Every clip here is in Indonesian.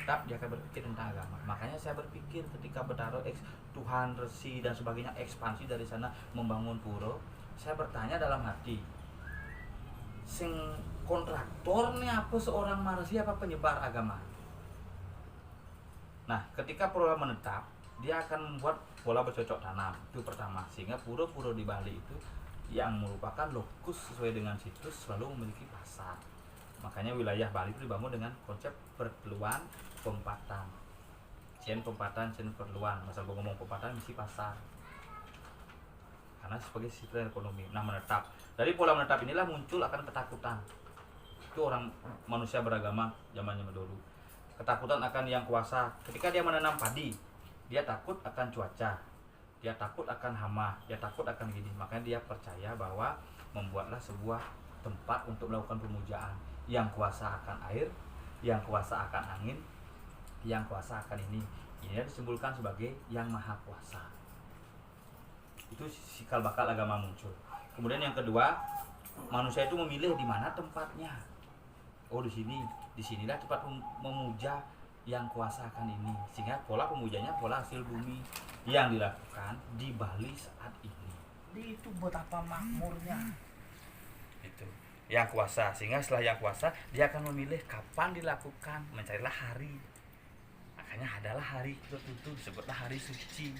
menetap, dia akan berpikir tentang agama. Makanya saya berpikir ketika Betaro Tuhan, Resi dan sebagainya ekspansi dari sana membangun pura, saya bertanya dalam hati, sing kontraktor nih apa seorang Marsi apa penyebar agama? Nah, ketika pura menetap, dia akan membuat pola bercocok tanam, itu pertama, sehingga pura-pura di Bali itu yang merupakan lokus sesuai dengan situs selalu memiliki pasar. Makanya wilayah Bali itu dibangun dengan konsep perteluan pempatan. Cien pempatan, cien perteluan. Masal gue ngomong pempatan mesti pasar. Karena sebagai sistem ekonomi. Nah, menetap. Dari pola menetap inilah muncul akan ketakutan. Itu orang manusia beragama zamannya dulu. Ketakutan akan yang kuasa. Ketika dia menanam padi, dia takut akan cuaca, dia takut akan hama, dia takut akan gini. Makanya dia percaya bahwa membuatlah sebuah tempat untuk melakukan pemujaan. Yang kuasa akan air, yang kuasa akan angin, yang kuasa akan ini. Ini disebutkan sebagai yang maha kuasa. Itu cikal bakal agama muncul. Kemudian yang kedua, manusia itu memilih di mana tempatnya. Oh, di sini, di sinilah tempat memuja yang kuasa akan ini. Sehingga pola pemujanya pola hasil bumi yang dilakukan di Bali saat ini. Itu betapa makmurnya. Itu yang kuasa. Sehingga setelah yang kuasa, dia akan memilih kapan dilakukan, mencarilah hari. Makanya adalah hari tertentu, disebutlah hari suci.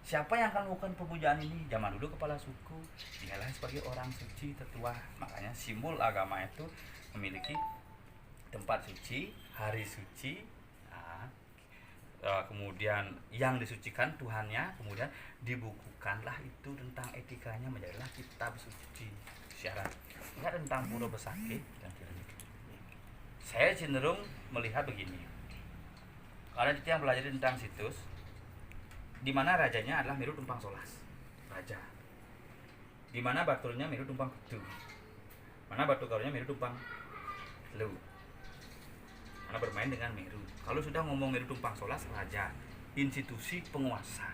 Siapa yang akan melakukan pemujaan ini? Zaman dulu kepala suku, dialah sebagai orang suci tertua. Makanya simbol agama itu memiliki tempat suci, hari suci, kemudian yang disucikan Tuhannya, kemudian dibukukanlah itu tentang etikanya menjadilah kitab suci syarat. Ingat tentang Pura Besakih dan saya cenderung melihat begini. Kalian itu yang belajar tentang situs, di mana rajanya adalah Meru Tumpang Solas, raja. Di mana baturnya Meru Tumpang Kudu, mana batu karunya Meru Tumpang Lu. Karena bermain dengan Meru. Kalau sudah ngomong Meru Tumpang Solas, raja, institusi penguasa.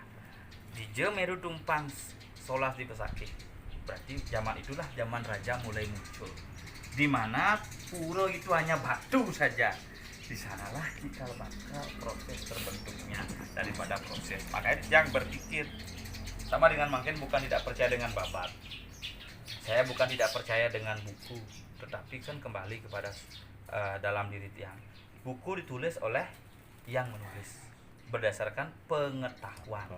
Di Meru Tumpang Solas di Besakih, berarti zaman itulah zaman raja mulai muncul. Di mana pura itu hanya batu saja. Di sanalah cikal bakal proses terbentuknya daripada proses. Makanya yang berpikir sama dengan mungkin bukan tidak percaya dengan babat. Saya bukan tidak percaya dengan buku, tetapi kan kembali kepada dalam diri tiang. Buku ditulis oleh yang menulis berdasarkan pengetahuan.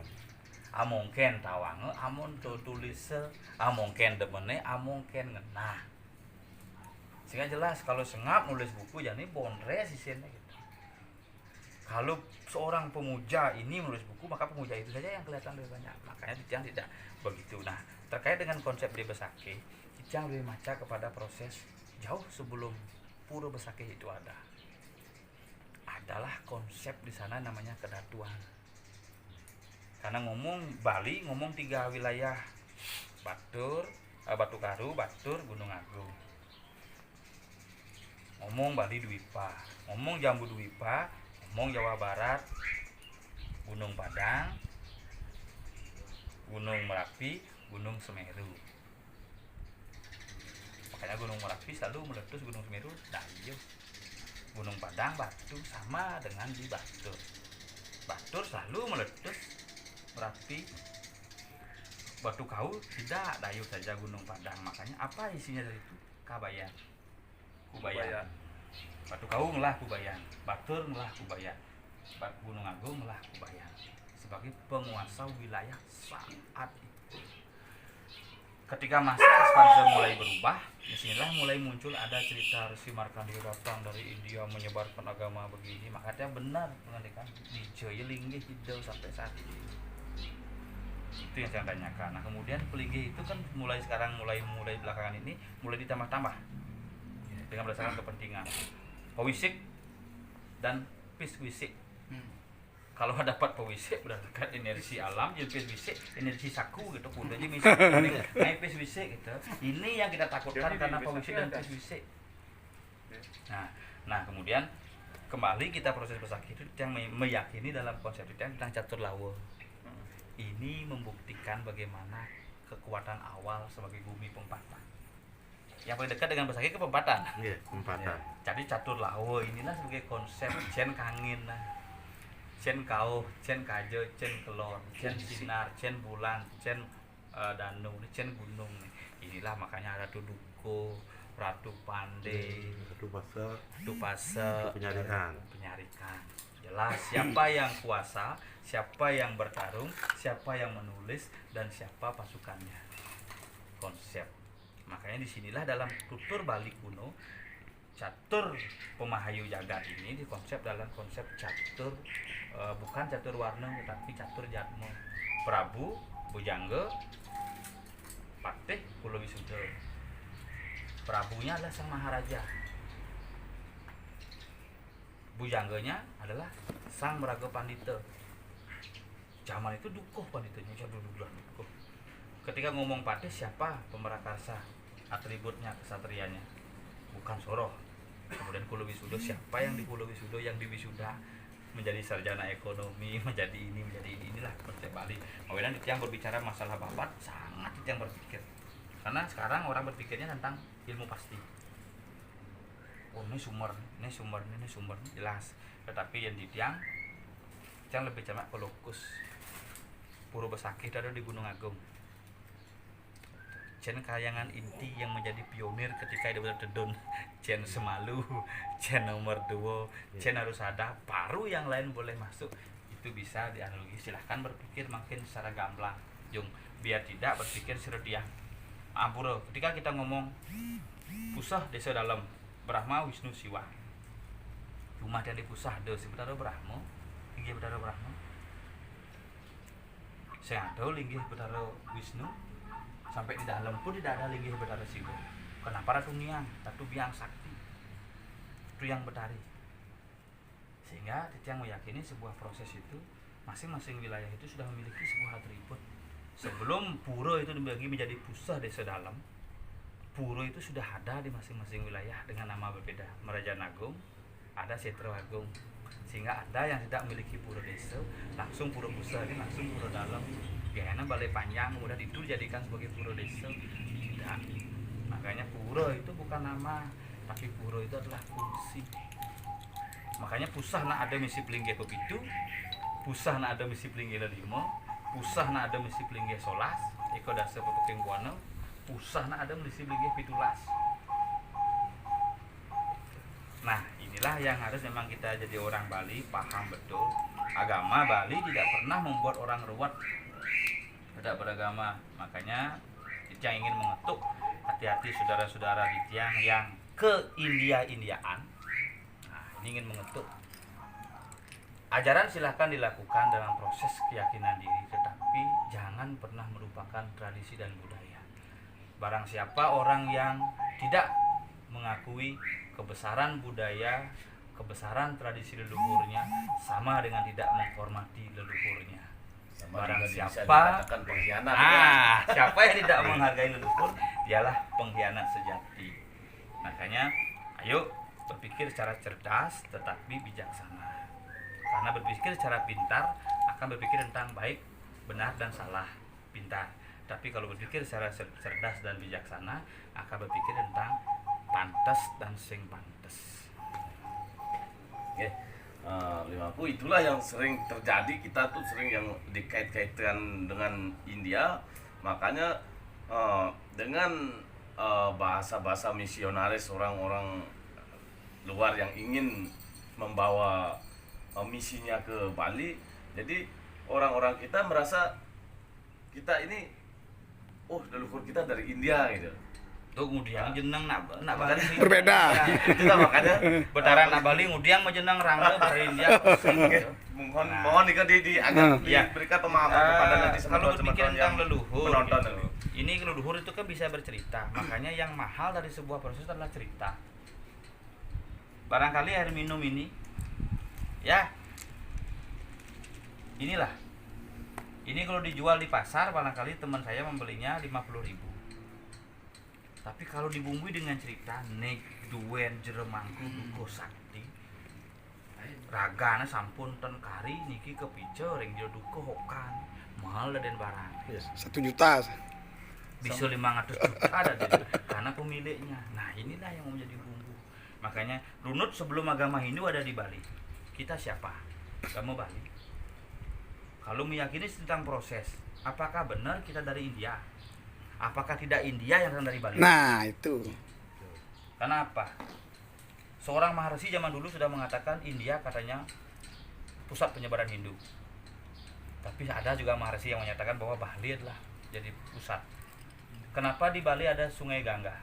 Amongken tawange, amon tulis, amongken demene, amongken ngenah. Sehingga jelas kalau sengap nulis buku jadi bondre sisirnya gitu. Kalau seorang pemuja ini menulis buku, maka pemuja itu saja yang kelihatan lebih banyak. Makanya Kijang tidak begitu. Nah, terkait dengan konsep di Besakih, Kijang lebih maca kepada proses jauh sebelum Pura Besakih itu ada. Adalah konsep di sana namanya kedatuan. Karena ngomong Bali, ngomong 3 wilayah, Batur, Batu Karu, Batur, Gunung Agung. Ngomong Bali Dwipa, ngomong Jambu Dwipa, ngomong Jawa Barat, Gunung Padang, Gunung Merapi, Gunung Semeru. Makanya Gunung Merapi selalu meletus Gunung Semeru dayuh. Gunung Padang, Batu sama dengan di Batur. Batur selalu meletus Merapi. Batu Kau tidak, dayuh saja Gunung Padang. Makanya apa isinya dari itu? Kabayan. Kubayan. Batu Kau ngelah Kubayan, Batur ngelah Kubayan, Gunung Agung ngelah Kubayan sebagai penguasa wilayah saat itu. Ketika masa ekspansi mulai berubah, disinilah mulai muncul ada cerita Resi Markandeya datang dari India menyebarkan agama begini. Makanya benar mengatakan di Joyolinggih hidau sampai saat ini. Itu yang saya tanyakan. Nah, kemudian Pelinggih itu kan mulai sekarang mulai belakangan ini mulai ditambah-tambah dengan berdasarkan kepentingan pewisik dan piswisik. Kalau dapat pewisik berdasarkan energi alam, jadi piswisik energi saku gitu, udah aja misalnya naik piswisik gitu. Ini yang kita takutkan karena pewisik dan piswisik. Nah kemudian kembali kita proses Besakih itu yang meyakini dalam konsep itu tentang catur lawa. Ini membuktikan bagaimana kekuatan awal sebagai bumi pempatan. yang paling dekat dengan Besaki ke Pempatan. Iya, Pempatan. Jadi catur lawo inilah sebagai konsep cen kangin nah. Cen kau, cen kajo, cen kelor, cen sinar, cen bulan, cen danau, cen gunung. Inilah makanya ada Duduko, Ratu Pande, Satu pasal Ratu Pase, penyarikan. penyarikan. Jelas siapa yang kuasa, siapa yang bertarung, siapa yang menulis, dan siapa pasukannya. Konsep. Makanya disinilah dalam tutur Bali kuno, catur pemahayu jagat ini dikonsep dalam konsep catur, bukan catur warna tetapi catur jatmo. Prabu, Bujangga, Patih, Kulo Wisuda. Prabunya adalah sang maharaja. Bujangganya adalah sang meraga pandita. Zaman itu dukuh panditanya, dukuh. Ketika ngomong Patih, siapa pemerakarsa, atributnya, kesatrianya, bukan Soroh. Kemudian Kulo Wisuda, siapa yang di Kulo Wisuda, yang di wisuda menjadi sarjana ekonomi, menjadi ini, menjadi ini. Inilah konsep Bali. Kemudian yang berbicara masalah babat, sangat yang berpikir. Karena sekarang orang berpikirnya tentang ilmu pasti. Oh, ini sumber, jelas. Tetapi yang di tiang lebih jamak ke lokus. Puro Besakih ada di Gunung Agung. Cen kayangan inti yang menjadi pionir ketika dia berdedon, Cen Semalu, Cen nomor 2, Cen harus ada, baru yang lain boleh masuk. Itu bisa dianalogi. Silahkan berpikir makin secara gamblang, Jung, biar tidak berpikir serdiah. Ampura, ketika kita ngomong Pusah Desa Dalam, Brahma, Wisnu, Siwa. Rumah yang di Pusah ada sebenarnya Brahma, linggih Betara Brahma. Saya ada linggih Betara Wisnu. Sampai di dalam pun tidak ada linggih Betara Siwa. Kenapa Ratu Niang, Ratu Biang Sakti, itu yang Betari. Sehingga Titiang meyakini sebuah proses itu, masing-masing wilayah itu sudah memiliki sebuah atribut. Sebelum pura itu dibagi menjadi Pusah Desa Dalam, pura itu sudah ada di masing-masing wilayah dengan nama berbeda. Merajan Agung, ada Setro Agung. Sehingga ada yang tidak memiliki pura desa, langsung pura Pusah ini langsung pura dalam. Biasanya balai panjang kemudian itu dijadikan sebagai pura desa. Tidak. Makanya pura itu bukan nama, tapi pura itu adalah fungsi. Makanya Pusah na ada misi pelinggih begitu, Pusah na ada misi pelinggih 5, Pusah na ada misi pelinggih 11, iko dasa pepeking buana, Pusah na ada misi pelinggih 17. Nah, inilah yang harus memang kita jadi orang Bali paham betul. Agama Bali tidak pernah membuat orang ruwet, tidak beragama. Makanya kita ingin mengetuk hati-hati saudara-saudara di tiang yang ke India-Indiaan. Nah, ini ingin mengetuk. Ajaran silahkan dilakukan dalam proses keyakinan diri, tetapi jangan pernah melupakan tradisi dan budaya. Barang siapa orang yang tidak mengakui kebesaran budaya, kebesaran tradisi leluhurnya, sama dengan tidak menghormati leluhurnya. Barang siapa siapa yang tidak menghargai leluhur, dialah pengkhianat sejati. Makanya ayo berpikir secara cerdas tetapi bijaksana. Karena berpikir secara pintar akan berpikir tentang baik, benar dan salah, pintar. Tapi kalau berpikir secara cerdas dan bijaksana akan berpikir tentang pantas dan sing pantas. Oke. Limaku itulah yang sering terjadi, kita tuh sering yang dikait-kaitkan dengan India. Makanya dengan bahasa-bahasa misionaris orang-orang luar yang ingin membawa misinya ke Bali, jadi orang-orang kita merasa kita ini leluhur kita dari India gitu. Tuh kemudian jeneng nak Bali berbeda. Itu kan makanya Betaran nak Bali kemudian menjenang rangga dari India. mohon nih agak diberikan pemahaman kepada nanti kalau berpikir tentang leluhur penonton gitu. Ini leluhur itu kan bisa bercerita. Makanya yang mahal dari sebuah proses adalah cerita. Barangkali air minum ini ya inilah. Ini kalau dijual di pasar barangkali teman saya membelinya 50.000. Tapi kalau dibumbui dengan cerita nek duwen jeremangku duko sakti, ragana sampun ten kari niki kepice ring dia duko hokan mahal dan barang. Yes. 1 juta. bisa 500 juta ada di karena pemiliknya. Nah inilah yang menjadi bumbu. Makanya runut sebelum agama Hindu ada di Bali. Kita siapa? Kamu Bali. Kalau meyakini tentang proses, apakah benar kita dari India? Apakah tidak India yang datang dari Bali? Nah, itu. Karena apa? Seorang Maharshi zaman dulu sudah mengatakan India katanya pusat penyebaran Hindu. Tapi ada juga Maharshi yang menyatakan bahwa Bali adalah jadi pusat. Kenapa di Bali ada Sungai Gangga?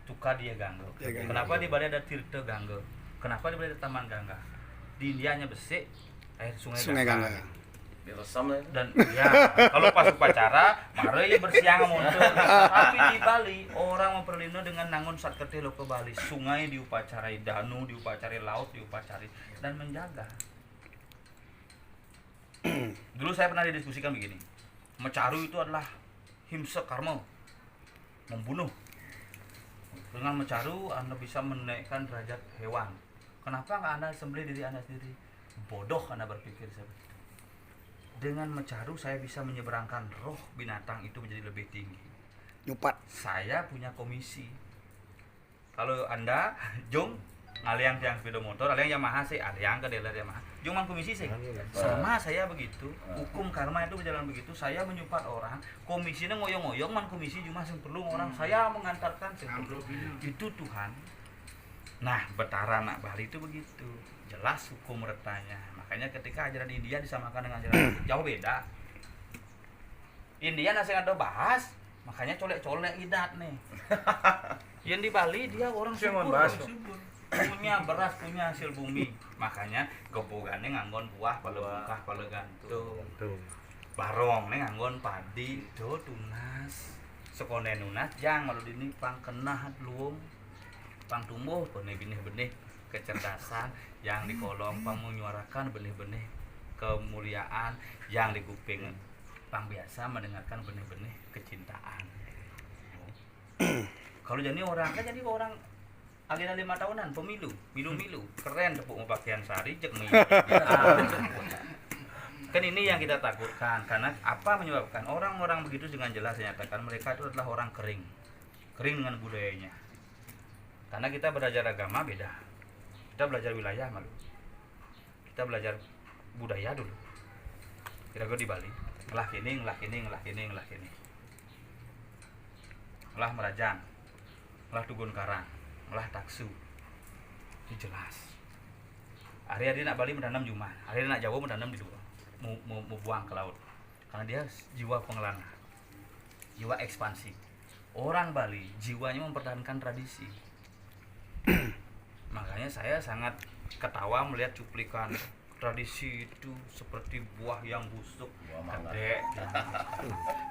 Tukadia Gangga. Kenapa di Bali ada Tirta Gangga? Kenapa di Bali ada Taman Gangga? Di India hanya Besik air Sungai Gangga. Diresam lah itu. Dan ya kalau pas upacara mari bersiang montor. Tapi di Bali orang memperlindungi dengan nangun satkete lo ke Bali, sungai diupacarai, danu diupacarai, laut diupacarai dan menjaga. Dulu saya pernah didiskusikan begini, Mecaru itu adalah himsa karma, membunuh. Dengan Mecaru Anda bisa menaikkan derajat hewan. Kenapa nggak Anda sembelih diri Anda sendiri? Bodoh Anda berpikir seperti itu. Dengan Mecaru saya bisa menyeberangkan roh binatang itu menjadi lebih tinggi. Nyupat. Saya punya komisi. Kalau Anda Jung ngaliang yang sepeda motor, aliang Yamaha sih, aliang ke dealer Yamaha. Jung komisi sih. Sama saya begitu. Hukum karma itu berjalan begitu. Saya menyupat orang, komisinya ngoyong-ngoyong, man komisi cuma yang perlu orang. Saya mengantarkan yang perlu. Itu Tuhan. Nah, Betara anak Bali itu begitu. Jelas hukum retanya. Makanya ketika ajaran India disamakan dengan ajaran jauh beda. India nasi ada bahas, makanya colek-colek idat nih. Yang di Bali dia orang subur, punya beras, punya hasil bumi. Makanya gobogane nganggon buah, pada bungkah, pada gantung. Barong nih nganggon padi, do tunas. Sekone nunas jang malu dini pang kenah luung, pang tumbuh benih-benih kecerdasan yang di kolong pang menyuarakan benih-benih kemuliaan, yang di kuping pang biasa mendengarkan benih-benih kecintaan. Kalau jadi orang kan jadi orang agenda 5 tahunan pemilu, milu-milu, keren tepuk pakaian sari cek mie. Kan ini yang kita takutkan, karena apa menyebabkan orang-orang begitu dengan jelas menyatakan mereka itu adalah orang kering dengan budayanya. Karena kita belajar agama beda, kita belajar wilayah malu, kita belajar budaya dulu. Kira-kira di Bali, ngelah kini, ngelah Merajang, ngelah Tugun Karang, ngelah Taksu, ini jelas. Hari-hari nak Bali menanam Jumat, hari-hari nak Jawa menanam di luar. Mau buang ke laut karena dia jiwa pengelana, jiwa ekspansi. Orang Bali jiwanya mempertahankan tradisi. Makanya saya sangat ketawa melihat cuplikan tradisi itu seperti buah yang busuk, gede.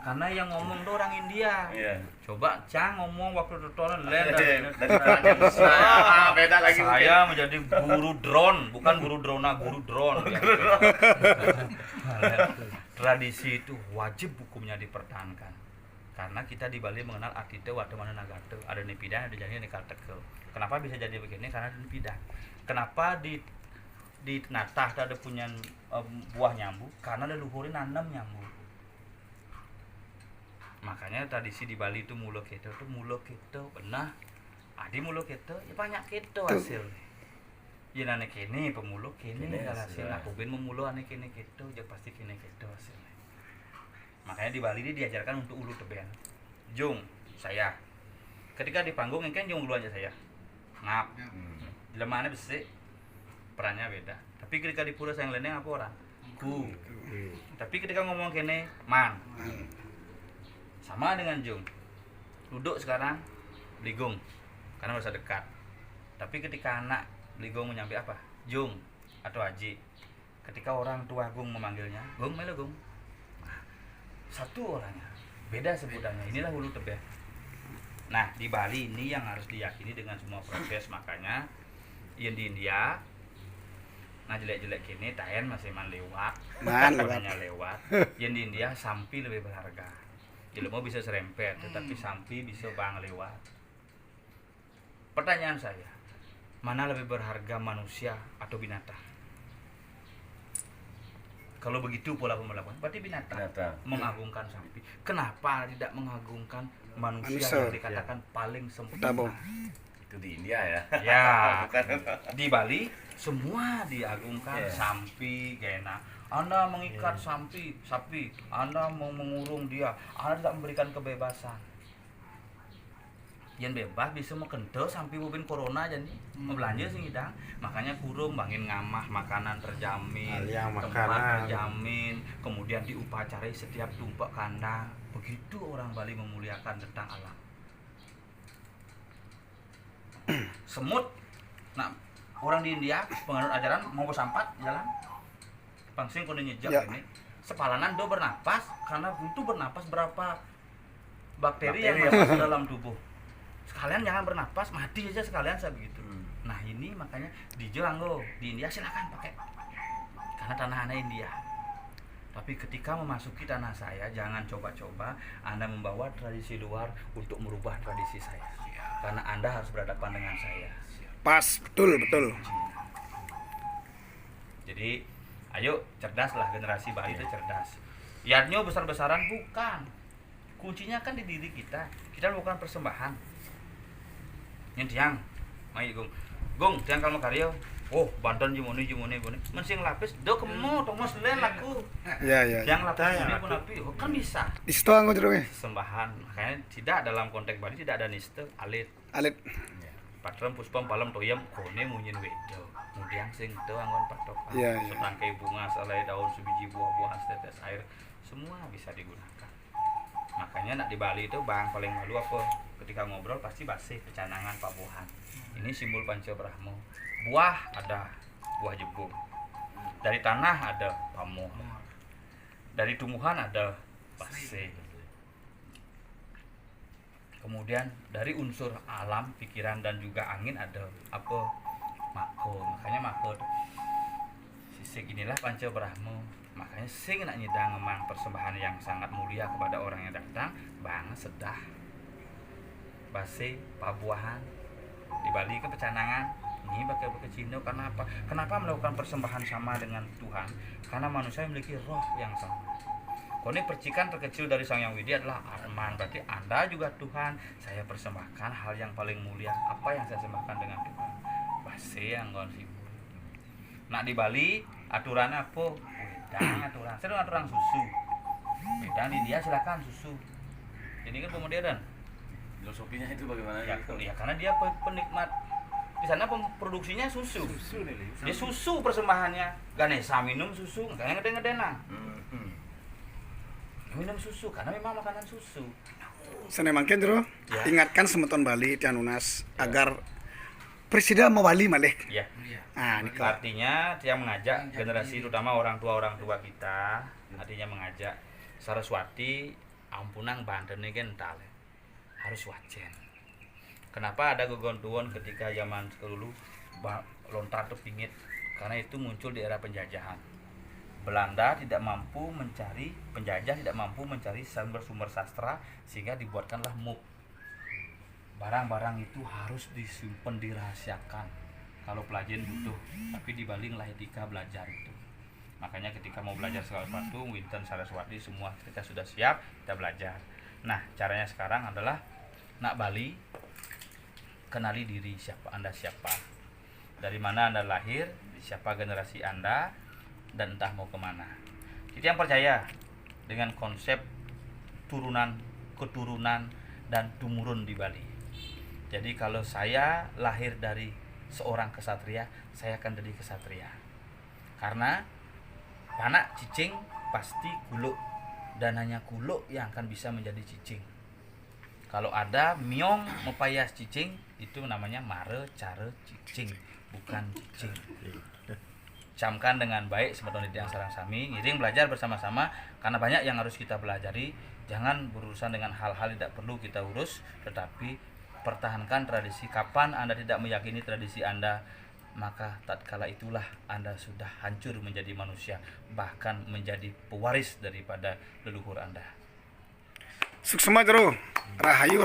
Karena yang ngomong tuh orang India. Coba Cang ngomong waktu tutoran Beda lagi. Saya menjadi guru drone, bukan guru drona, guru drone. Tradisi itu wajib hukumnya dipertahankan. Karena kita di Bali mengenal Atite, Watemana, Nagate, ada Nipidan, ada Jani, Nikatekel. Kenapa bisa jadi begini? Karena ada Nipidan. Kenapa di Natah ada punya buah nyambu? Karena leluhurin nanam nyambu. Makanya tradisi di Bali itu mulo keto benar. Adi mulo keto, ya banyak keto hasil. Ya nane kene pemulo kene hasil. Aku ben memulo ane kene keto, ya pasti kene keto hasilnya. Makanya di Bali ini diajarkan untuk ulu teben. Jung, saya. Ketika di panggung kan jung dulu aja saya. Ngap. Lemahnya besi. Perannya beda. Tapi ketika di pura sayang leneng apa orang? Ku. Tapi ketika ngomong kene man. Sama dengan Jung. Duduk sekarang Ligong. Karena merasa dekat. Tapi ketika anak Ligong menyampai apa? Jung atau Haji. Ketika orang tua Gung memanggilnya, Gung melo Gung. Satu orangnya. Beda sebutannya. Inilah hulu tebeh. Nah, di Bali ini yang harus diyakini dengan semua proses. Makanya yang di India nah jelek-jelek gini tayan masih man lewat namanya lewat. Yang di India sampi lebih berharga. Ilmu bisa serempet, tetapi sampi bisa bang lewat. Pertanyaan saya, mana lebih berharga manusia atau binatang? Kalau begitu pola pemelakuan, berarti binatang mengagungkan sapi. Kenapa tidak mengagungkan manusia yang dikatakan paling sempurna? Itu di India ya. Ya, di Bali semua diagungkan, sapi, gena. Anda mengikat sapi, Anda mau mengurung dia, Anda tidak memberikan kebebasan. Yang bebas bisa mau kento sampai bobin corona jadi mau belanja sih ngidang, makanya kurung bangin ngamah, makanan terjamin, tempat terjamin, kemudian diupacarai setiap tumpak kandang. Begitu orang Bali memuliakan tentang alam. Semut, nah orang di India penganut ajaran mau bersampat jalan pangsing kudu nyejak ini sepalanan do bernapas karena butuh bernapas berapa bakteri yang masuk ke dalam tubuh. Sekalian jangan bernapas, mati aja sekalian saya begitu. Nah ini makanya di Jelanggo, di India silakan pakai karena tanah Anda India. Tapi ketika memasuki tanah saya, jangan coba-coba Anda membawa tradisi luar untuk merubah tradisi saya. Karena Anda harus berhadapan dengan saya. Pas, betul. Jadi, ayo cerdaslah, generasi Bali itu cerdas. Yadnya besar-besaran bukan. Kuncinya kan di diri kita. Kita bukan persembahan. Yang tiang, mai Gung, tiang kalau karyo. Oh, Banten jumuni. Mensing lapis, do kemu, tomos len laku. Ya. Yang lapis ini pun api, kan bisa. Isto anggo jeruk. Sembahan, makanya tidak dalam konteks Bali tidak ada niste, alit. Patrem puspam palam toyam kone munyin wedo. Kemudian sing teu anggon patokan. Setangkai bunga, selai daun, sebiji buah-buahan, setetes air, semua bisa digunakan. Makanya nak di Bali itu bang paling malu apa? Ketika ngobrol pasti basi pecanangan pabuhan. Ini simbol Panca Brahmo. Buah ada buah jebung. Dari tanah ada pamuh. Dari tumbuhan ada basi. Kemudian dari unsur alam, pikiran dan juga angin ada apa? Mako. Makanya mako sisik inilah Panca Brahmo. Makanya sing nak nyedang memang persembahan yang sangat mulia kepada orang yang datang, banget sedah. Basi, pabuahan di Bali ke pecanangan ini pakai Cina. Karena apa? Kenapa melakukan persembahan sama dengan Tuhan? Karena manusia memiliki roh yang sama. Kone percikan terkecil dari Sang Yang Widi adalah Arman. Berarti Anda juga Tuhan. Saya persembahkan hal yang paling mulia. Apa yang saya persembahkan dengan Tuhan? Basi yang simbol. Nah di Bali aturannya apa? Wedang aturan. Saya aturan susu. Wedang di dia silakan susu. Ini kan pemodern. Filosofinya itu bagaimana? Ya karena dia penikmat. Di sana produksinya susu. Dia susu persembahannya. Ganesha minum susu, makanya ngeden-ngedenang. Minum susu karena memang makanan susu. Sana mangken jero. Ingatkan semeton Bali Tianunas agar presiden mau Bali malih. Iya. Nah, ini artinya dia mengajak generasi terutama orang tua kita, artinya mengajak Saraswati ampunang Banten ini kan ental. Harus wajen. Kenapa ada gegontuan ketika zaman dulu lontar terpingit? Karena itu muncul di era penjajahan. Belanda tidak mampu mencari, penjajah tidak mampu mencari sumber-sumber sastra sehingga dibuatkanlah MUP. Barang-barang itu harus disimpan, dirahasiakan. Kalau pelajaran butuh, tapi di Bali lah etika belajar itu. Makanya ketika mau belajar segala sesuatu, Winten Saraswati semua kita sudah siap, kita belajar. Nah, caranya sekarang adalah nak Bali, kenali diri Anda siapa, dari mana Anda lahir, siapa generasi Anda, dan entah mau kemana. Jadi yang percaya dengan konsep keturunan dan tumurun di Bali. Jadi kalau saya lahir dari seorang kesatria, saya akan jadi kesatria. Karena anak cicing pasti kuluk, dan hanya kuluk yang akan bisa menjadi cicing. Kalau ada miong mepayas cicing, itu namanya mare care cicing, bukan cicing. Camkan dengan baik semeton yang sarang sami, ngiring belajar bersama-sama karena banyak yang harus kita pelajari. Jangan berurusan dengan hal-hal yang tidak perlu kita urus, tetapi pertahankan tradisi. Kapan Anda tidak meyakini tradisi Anda, maka tatkala itulah Anda sudah hancur menjadi manusia, bahkan menjadi pewaris daripada leluhur Anda. Suksema jero. Rahayu.